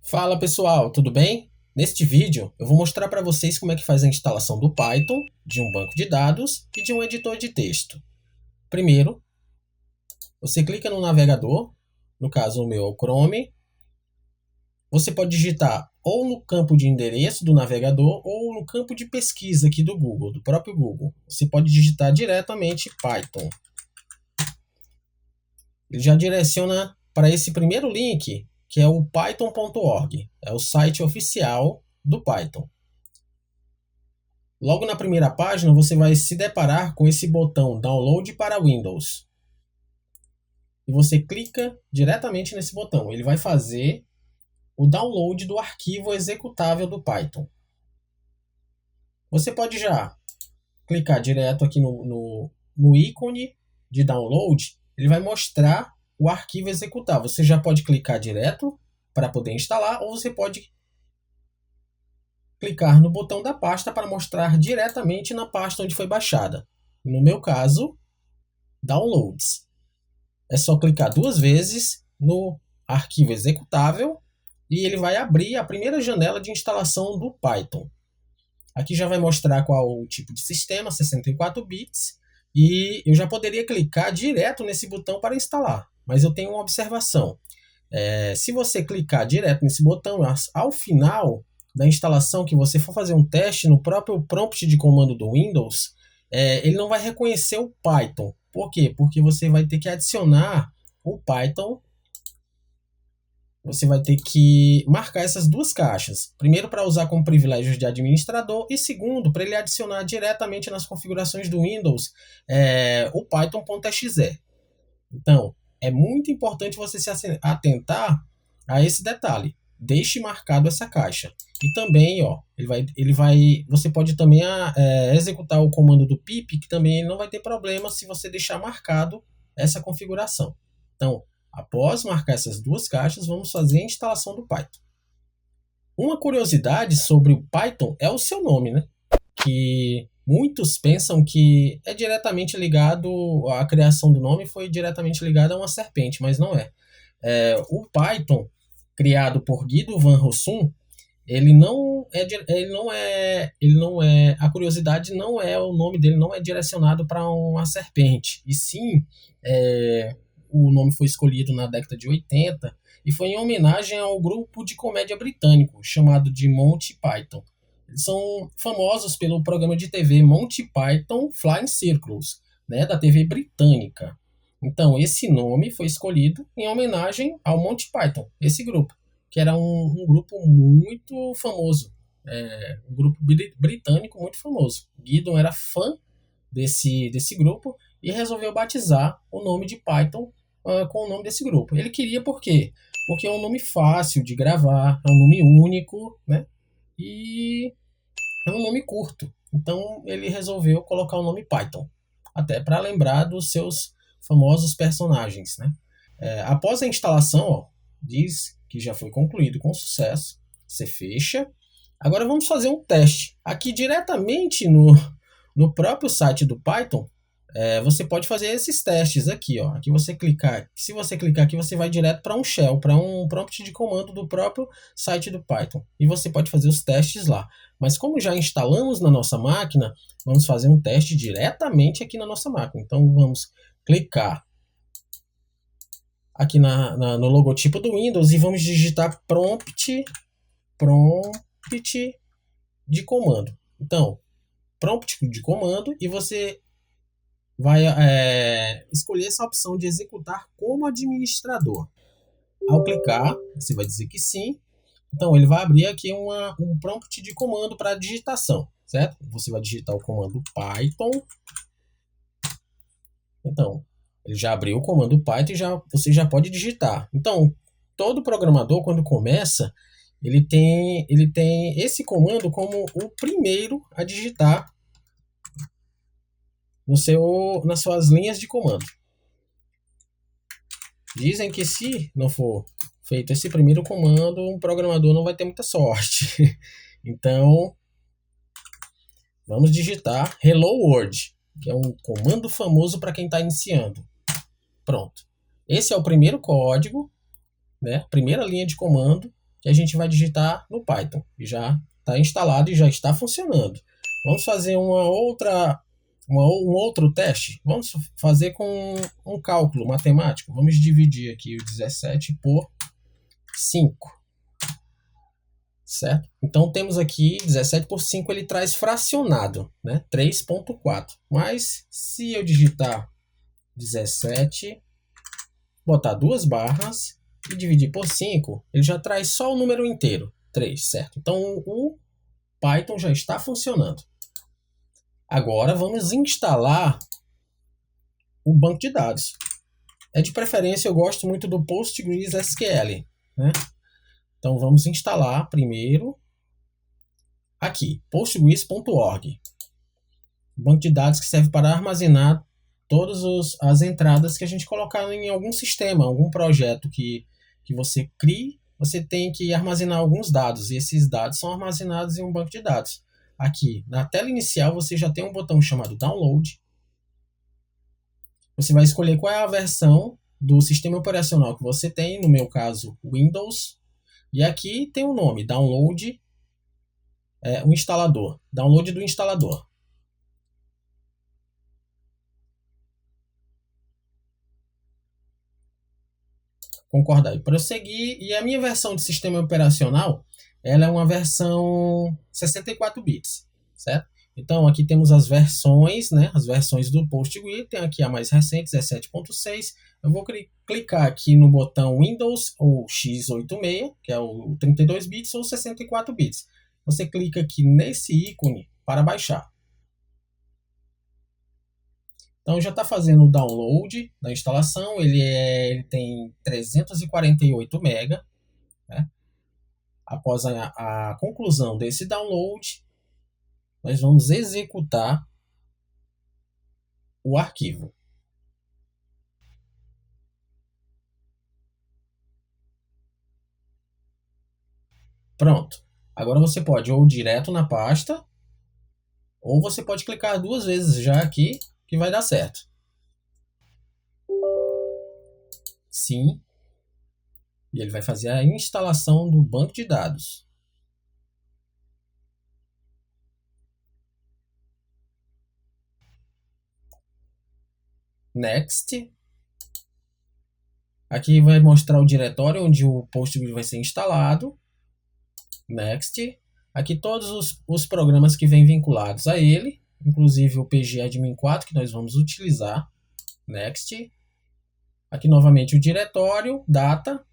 Fala pessoal, tudo bem? Neste vídeo eu vou mostrar para vocês como é que faz a instalação do Python, de um banco de dados e de um editor de texto. Primeiro, você clica no navegador, no caso o meu é o Chrome. Você pode digitar ou no campo de endereço do navegador ou no campo de pesquisa aqui do Google, do próprio Google. Você pode digitar diretamente Python. Ele já direciona para esse primeiro link, que é o python.org, é o site oficial do Python. Logo na primeira página, você vai se deparar com esse botão Download para Windows. E você clica diretamente nesse botão. Ele vai fazer o download do arquivo executável do Python. Você pode já clicar direto aqui no ícone de download. Ele vai mostrar o arquivo executável. Você já pode clicar direto para poder instalar, ou você pode clicar no botão da pasta para mostrar diretamente na pasta onde foi baixada. No meu caso, Downloads. É só clicar duas vezes no arquivo executável e ele vai abrir a primeira janela de instalação do Python. Aqui já vai mostrar qual o tipo de sistema, 64 bits, e eu já poderia clicar direto nesse botão para instalar, mas eu tenho uma observação. Se você clicar direto nesse botão, ao final da instalação que você for fazer um teste no próprio prompt de comando do Windows, ele não vai reconhecer o Python. Por quê? Porque você vai ter que adicionar o Python. Você vai ter que marcar essas duas caixas. Primeiro, para usar como privilégios de administrador, e segundo, para ele adicionar diretamente nas configurações do Windows o Python.exe. Então, é muito importante você se atentar a esse detalhe. Deixe marcado essa caixa. E também, você pode também executar o comando do pip, que também não vai ter problema se você deixar marcado essa configuração. Então, após marcar essas duas caixas, vamos fazer a instalação do Python. Uma curiosidade sobre o Python é o seu nome, né? Que muitos pensam que é diretamente ligado, a criação do nome foi diretamente ligada a uma serpente, mas não é. O Python, criado por Guido van Rossum, a curiosidade não é, o nome dele não é direcionado para uma serpente, e sim, o nome foi escolhido na década de 80 e foi em homenagem ao grupo de comédia britânico chamado de Monty Python. Eles são famosos pelo programa de TV Monty Python Flying Circles, né, da TV britânica. Então, esse nome foi escolhido em homenagem ao Monty Python, esse grupo, que era um grupo muito famoso, um grupo britânico muito famoso. Guidon era fã desse grupo e resolveu batizar o nome de Python com o nome desse grupo. Ele queria por quê? Porque é um nome fácil de gravar, é um nome único, né? E é um nome curto. Então ele resolveu colocar o nome Python, até para lembrar dos seus famosos personagens, né? Após a instalação, diz que já foi concluído com sucesso. Você fecha. Agora vamos fazer um teste. Aqui diretamente no próprio site do Python, você pode fazer esses testes aqui, ó. Aqui você clicar. Se você clicar aqui, você vai direto para um shell, para um prompt de comando do próprio site do Python. E você pode fazer os testes lá. Mas como já instalamos na nossa máquina, vamos fazer um teste diretamente aqui na nossa máquina. Então vamos clicar aqui no logotipo do Windows e vamos digitar prompt de comando. Então, prompt de comando, e você vai escolher essa opção de executar como administrador. Ao clicar, você vai dizer que sim. Então, ele vai abrir aqui um prompt de comando para digitação, certo? Você vai digitar o comando Python. Então, ele já abriu o comando Python e você já pode digitar. Então, todo programador, quando começa, ele tem esse comando como o primeiro a digitar nas suas linhas de comando. Dizem que se não for feito esse primeiro comando, um programador não vai ter muita sorte. Então, vamos digitar Hello World, que é um comando famoso para quem está iniciando. Pronto. Esse é o primeiro código, né? Primeira linha de comando que a gente vai digitar no Python. E já está instalado e já está funcionando. Vamos fazer um outro teste. Vamos fazer com um cálculo matemático. Vamos dividir aqui o 17 por 5. Certo? Então temos aqui 17 por 5, ele traz fracionado, né? 3,4. Mas se eu digitar 17, botar duas barras e dividir por 5, ele já traz só o número inteiro, 3, certo? Então o Python já está funcionando. Agora vamos instalar o banco de dados. De preferência, eu gosto muito do PostgreSQL, né? Então vamos instalar primeiro aqui, postgres.org. Banco de dados que serve para armazenar todas as entradas que a gente colocar em algum sistema, algum projeto que você crie, você tem que armazenar alguns dados, e esses dados são armazenados em um banco de dados. Aqui, na tela inicial, você já tem um botão chamado Download. Você vai escolher qual é a versão do sistema operacional que você tem, no meu caso, Windows. E aqui tem o nome, Download, o instalador. Download do instalador. Concordar e prosseguir. E a minha versão de sistema operacional, ela é uma versão 64 bits, certo? Então aqui temos as versões, né? As versões do PostgreSQL, tem aqui a mais recente, 17.6. Eu vou clicar aqui no botão Windows ou x86, que é o 32 bits ou 64 bits. Você clica aqui nesse ícone para baixar. Então já está fazendo o download da instalação, ele tem 348 MB. Né? Após a conclusão desse download, nós vamos executar o arquivo. Pronto. Agora você pode ou direto na pasta, ou você pode clicar duas vezes já aqui, que vai dar certo. Sim. E ele vai fazer a instalação do banco de dados. Next. Aqui vai mostrar o diretório onde o Postgres vai ser instalado. Next. Aqui todos os programas que vêm vinculados a ele, inclusive o pgadmin 4 que nós vamos utilizar. Next. Aqui novamente o diretório, data.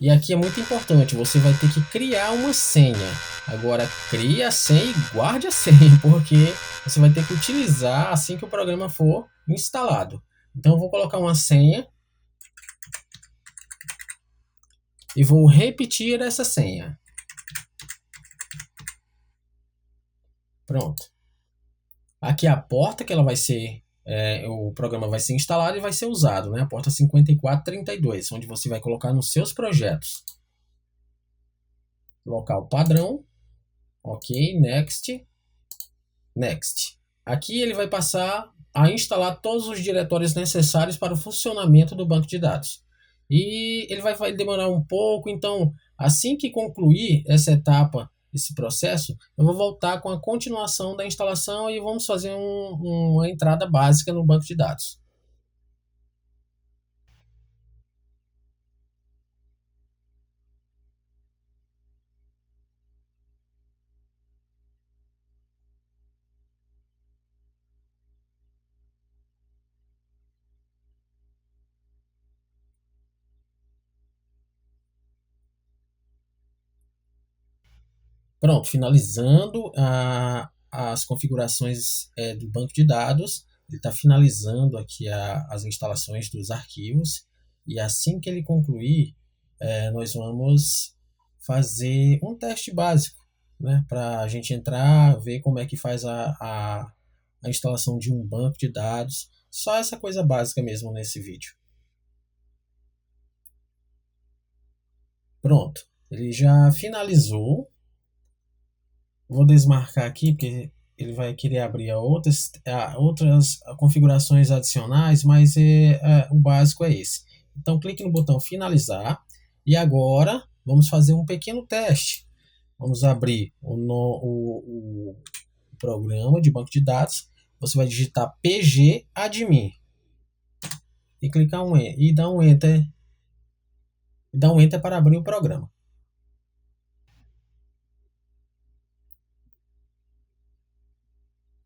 E aqui é muito importante, você vai ter que criar uma senha. Agora crie a senha e guarde a senha, porque você vai ter que utilizar assim que o programa for instalado. Então eu vou colocar uma senha e vou repetir essa senha. Pronto. Aqui é a porta que ela vai ser, o programa vai ser instalado e vai ser usado, né? A porta 5432, onde você vai colocar nos seus projetos. Local padrão. Ok, next. Next. Aqui ele vai passar a instalar todos os diretórios necessários para o funcionamento do banco de dados. E ele vai demorar um pouco, então assim que concluir essa etapa, esse processo, eu vou voltar com a continuação da instalação e vamos fazer uma entrada básica no banco de dados. Pronto, finalizando as configurações do banco de dados, ele está finalizando aqui as instalações dos arquivos, e assim que ele concluir, nós vamos fazer um teste básico, né, para a gente entrar, ver como é que faz a instalação de um banco de dados, só essa coisa básica mesmo nesse vídeo. Pronto, ele já finalizou. Vou desmarcar aqui porque ele vai querer abrir outras configurações adicionais, mas o básico é esse. Então clique no botão finalizar e agora vamos fazer um pequeno teste. Vamos abrir o programa de banco de dados. Você vai digitar pgadmin e clicar e dar um enter. E dar um enter para abrir o programa.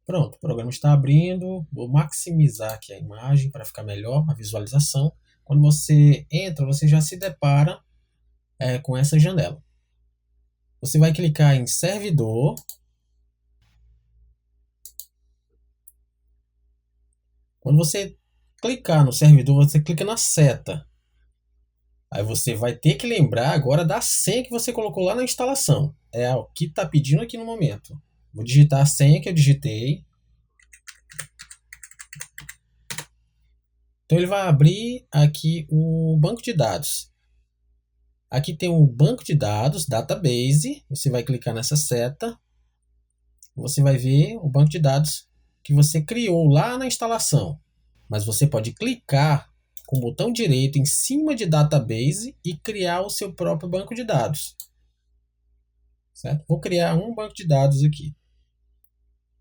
Pronto, o programa está abrindo. Vou maximizar aqui a imagem para ficar melhor a visualização. Quando você entra, você já se depara com essa janela. Você vai clicar em servidor. Quando você clicar no servidor, você clica na seta. Aí você vai ter que lembrar agora da senha que você colocou lá na instalação. É o que está pedindo aqui no momento. Vou digitar a senha que eu digitei. Então ele vai abrir aqui o banco de dados. Aqui tem um banco de dados, database. Você vai clicar nessa seta. Você vai ver o banco de dados que você criou lá na instalação. Mas você pode clicar com o botão direito em cima de database e criar o seu próprio banco de dados. Certo? Vou criar um banco de dados aqui.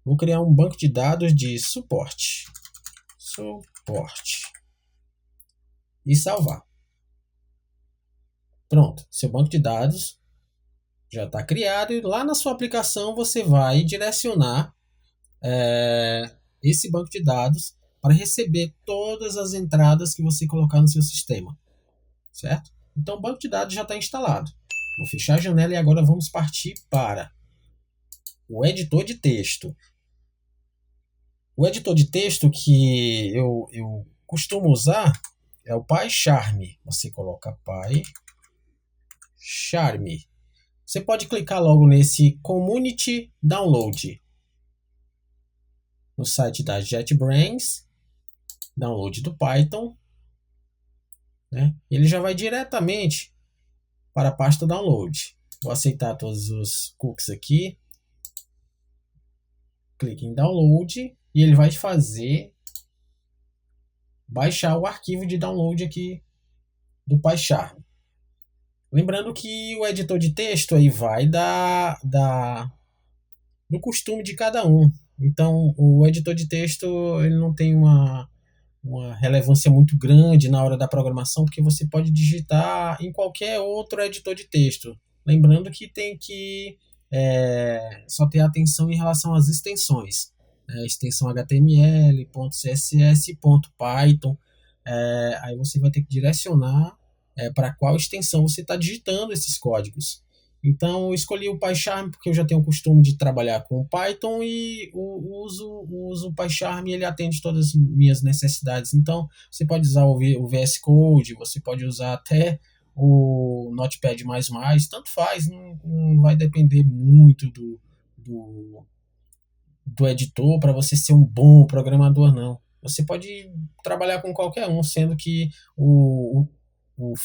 Vou criar um banco de dados de suporte. E salvar. Pronto, seu banco de dados já está criado e lá na sua aplicação você vai direcionar esse banco de dados para receber todas as entradas que você colocar no seu sistema, certo? Então o banco de dados já está instalado. Vou fechar a janela e agora vamos partir para o editor de texto. O editor de texto que eu costumo usar é o PyCharm. Você coloca PyCharm. Você pode clicar logo nesse Community Download no site da JetBrains, download do Python, né? Ele já vai diretamente para a pasta download. Vou aceitar todos os cookies aqui, clique em download e ele vai baixar o arquivo de download aqui do PyCharm. Lembrando que o editor de texto aí vai do costume de cada um. Então, o editor de texto ele não tem uma relevância muito grande na hora da programação, porque você pode digitar em qualquer outro editor de texto. Lembrando que tem que só ter atenção em relação às extensões. Extensão HTML, .css, .python. Aí você vai ter que direcionar para qual extensão você está digitando esses códigos. Então, eu escolhi o PyCharm porque eu já tenho o costume de trabalhar com o Python e uso o PyCharm e ele atende todas as minhas necessidades. Então, você pode usar o VS Code, você pode usar até o Notepad++, tanto faz, não vai depender muito do editor para você ser um bom programador, não. Você pode trabalhar com qualquer um, sendo que o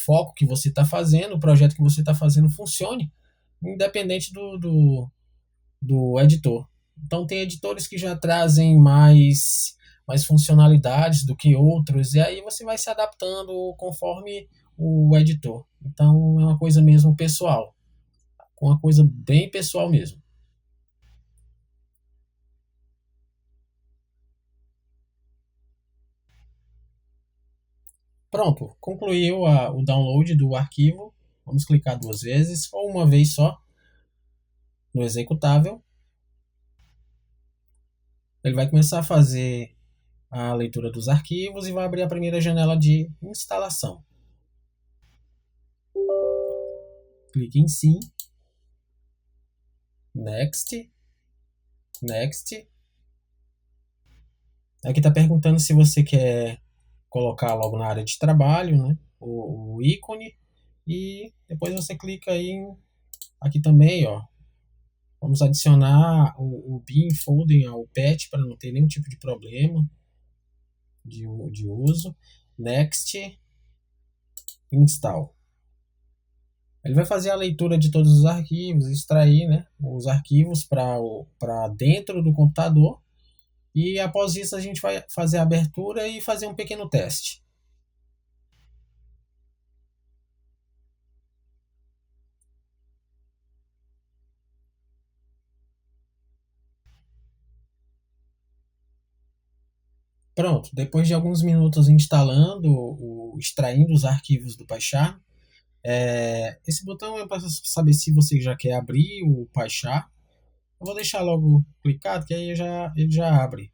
foco que você está fazendo, o projeto que você está fazendo funcione, independente do editor. Então tem editores que já trazem mais funcionalidades do que outros, e aí você vai se adaptando conforme o editor. Então é uma coisa mesmo pessoal, uma coisa bem pessoal mesmo. Pronto, concluiu o download do arquivo. Vamos clicar 2 vezes ou uma vez só no executável. Ele vai começar a fazer a leitura dos arquivos e vai abrir a primeira janela de instalação. Clique em sim. Next. Aqui está perguntando se você quer colocar logo na área de trabalho, né, o ícone, e depois você clica aí aqui também, ó. Vamos adicionar o bin folder ao patch para não ter nenhum tipo de problema de uso. Next, install. Ele vai fazer a leitura de todos os arquivos, extrair, né, os arquivos para dentro do computador. E após isso a gente vai fazer a abertura e fazer um pequeno teste. Pronto, depois de alguns minutos instalando, extraindo os arquivos do PyCharm, esse botão é para saber se você já quer abrir o PyCharm. Eu vou deixar logo clicado, que aí ele já abre.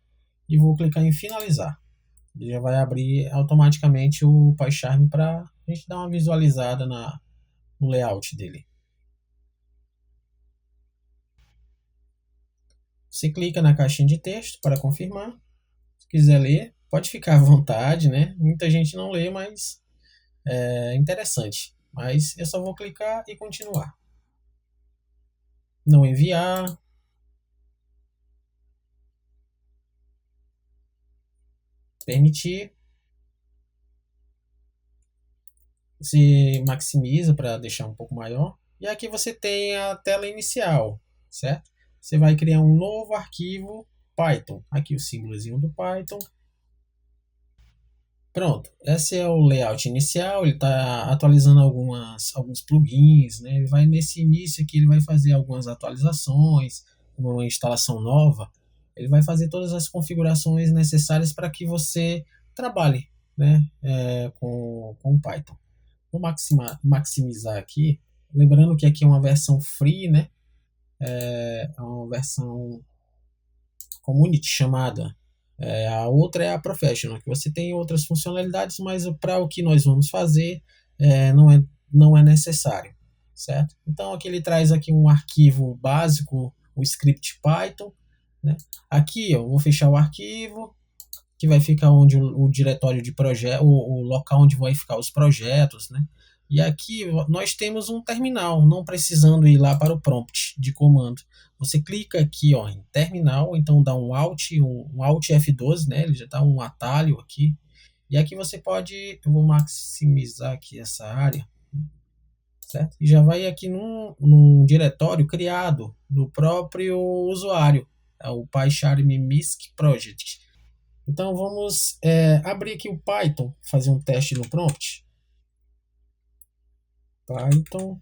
E vou clicar em finalizar. Ele já vai abrir automaticamente o PyCharm para a gente dar uma visualizada no layout dele. Você clica na caixinha de texto para confirmar. Se quiser ler, pode ficar à vontade, né? Muita gente não lê, mas é interessante. Mas eu só vou clicar e continuar. Não enviar. Permitir. Se maximiza para deixar um pouco maior. E aqui você tem a tela inicial, certo? Você vai criar um novo arquivo Python. Aqui o símbolozinho do Python. Pronto, esse é o layout inicial, ele está atualizando alguns plugins, né? Ele vai nesse início aqui, ele vai fazer algumas atualizações, uma instalação nova, ele vai fazer todas as configurações necessárias para que você trabalhe, né, com o Python. Vou maximizar aqui, lembrando que aqui é uma versão free, né? É uma versão community chamada. A outra é a Professional, que você tem outras funcionalidades, mas para o que nós vamos fazer não é necessário, certo? Então aqui ele traz aqui um arquivo básico, o script Python, né? Aqui eu vou fechar o arquivo, que vai ficar onde o diretório de projeto, o local onde vai ficar os projetos, né? E aqui nós temos um terminal, não precisando ir lá para o prompt de comando. Você clica aqui, ó, em terminal, então dá um Alt F12, né? Ele já dá um atalho aqui. E aqui você pode, eu vou maximizar aqui essa área, certo? E já vai aqui num diretório criado do próprio usuário, é o PyCharm Misc Project. Então vamos abrir aqui o Python, fazer um teste no prompt. Python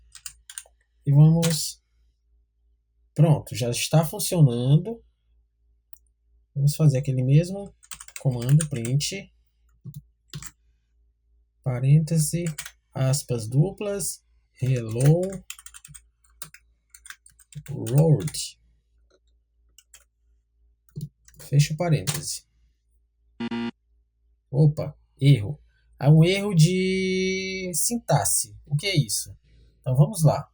e vamos. Pronto, já está funcionando. Vamos fazer aquele mesmo comando print parêntese aspas duplas hello world. Fecha o parêntese. Opa, erro. Há um erro de sintaxe. O que é isso? Então vamos lá.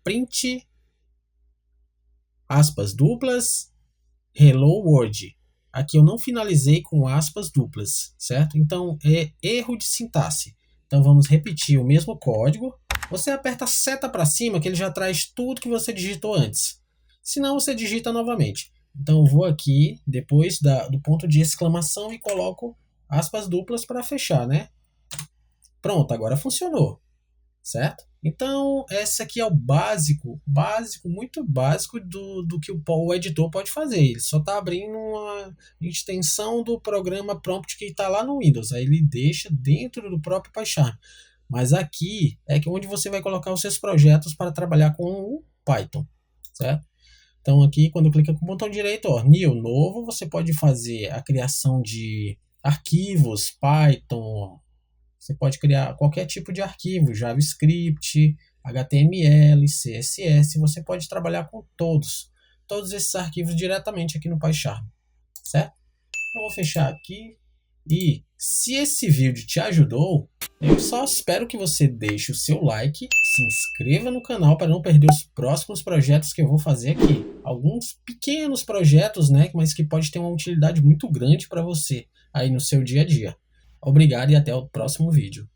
Print aspas duplas hello world. Aqui eu não finalizei com aspas duplas, certo? Então é erro de sintaxe. Então vamos repetir o mesmo código. Você aperta a seta para cima que ele já traz tudo que você digitou antes. Se não, você digita novamente. Então eu vou aqui depois do ponto de exclamação e coloco aspas duplas para fechar, né? Pronto, agora funcionou, certo? Então, esse aqui é o básico, muito básico do que o editor pode fazer. Ele só está abrindo uma extensão do programa prompt que está lá no Windows. Aí ele deixa dentro do próprio PyCharm. Mas aqui é onde você vai colocar os seus projetos para trabalhar com o Python, certo? Então aqui, quando clica com o botão direito, ó, New, novo, você pode fazer a criação de arquivos, Python. Você pode criar qualquer tipo de arquivo, JavaScript, HTML, CSS, você pode trabalhar com todos esses arquivos diretamente aqui no PyCharm, certo? Eu vou fechar aqui e se esse vídeo te ajudou, eu só espero que você deixe o seu like, se inscreva no canal para não perder os próximos projetos que eu vou fazer aqui. Alguns pequenos projetos, né, mas que pode ter uma utilidade muito grande para você aí no seu dia a dia. Obrigado e até o próximo vídeo.